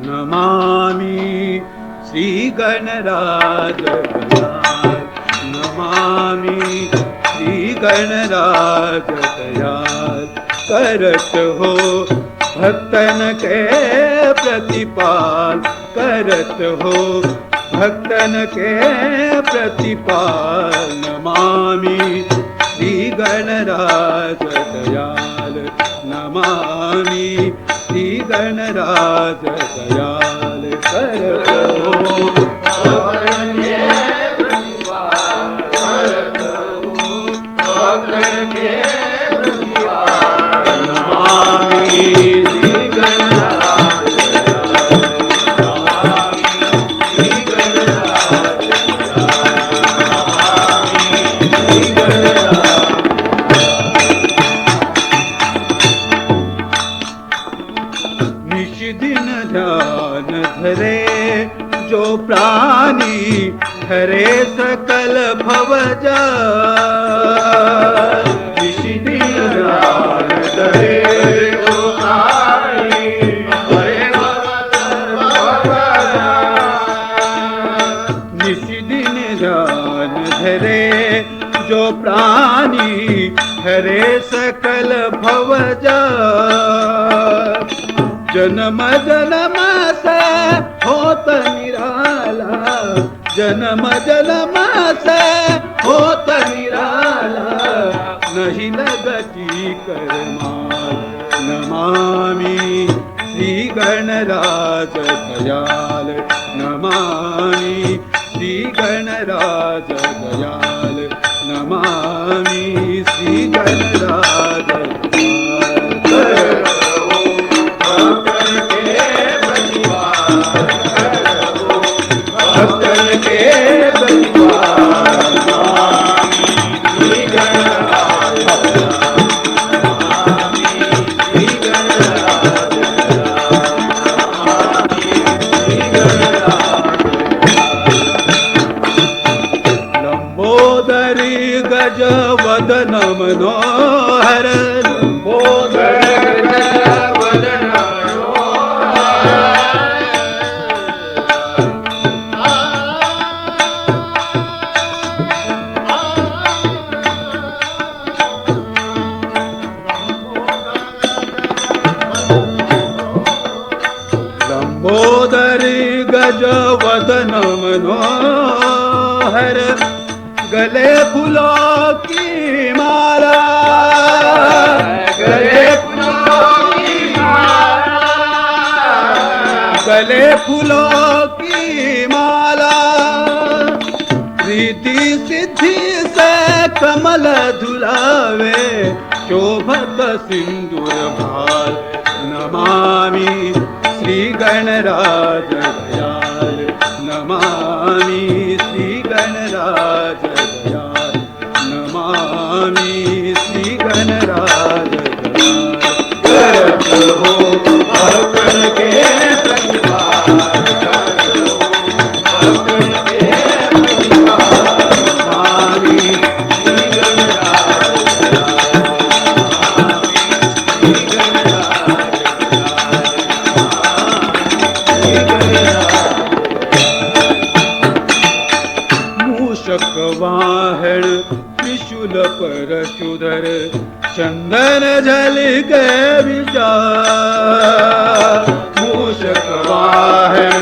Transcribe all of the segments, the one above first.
नमामि श्री गणराज दयाल, नमामि श्री गणराज दयाल। करत हो भक्तन के प्रतिपाल, करत हो भक्तन के प्रतिपाल। नमामि श्री गणराज दयाल, नमामि श्री गणराज दयाल। करत हो भक्तन के प्रतिपाल, करत हो भक्तन के प्रतिपाल। नमामि श्री गणराज धरे जो प्राणी हरे सकल भवजाल। निशिदिन ध्यान धरे जो प्राणी हरे सकल भवजाल। निशिदिन ध्यान धरे जो प्राणी हरे सकल भवजाल। जन्म जन्म से होत निराला, जन्म जन्म से होत निराला। नहीं लगती करमाल, नमामि श्री गणराज दयाल, नमामि श्री गणराज दयाल, नमामि श्री गणराज दयाल। लंबोदरी गज वदन मनोहर, लंबोदरी गज वदन लंबोदरी गज वदन मनोहर। गले फूलों की माला, गले फूलों की माला, गले फूलों की माला। रिद्धि सिद्धि से कमल धुलावे, शोभत सिंदूर भाल। नमामि श्री गणराज दयाल, नमामि श्री गणराज दयाल, नमामि श्री गणराज दयाल। करत हो भक्तन के प्रतिपाल, करत हो भक्तन के प्रतिपाल। नमामि श्री गणराज दयाल, नमामि श्री गणराज दयाल। मूषक वाहन त्रिशूल परशुधर, चंदन झलक विचार। मूषक वाहन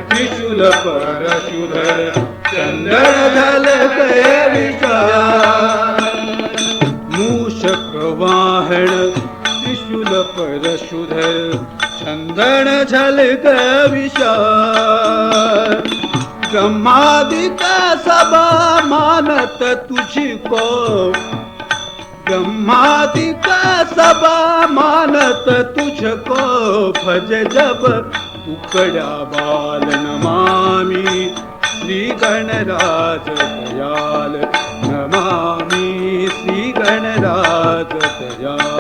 त्रिशूल परशुधर, चंदन झलक विचार। मूषक वाहन त्रिशूल परशुधर, चंदन झलक विचार। ब्रह्मादिक सब मानत तुझको, ब्रह्मादिक सब मानत तुझको। भज जब टुकड़ा बाल, नमामि श्री गणराज दयाल, नमामि श्री गणराज दयाल।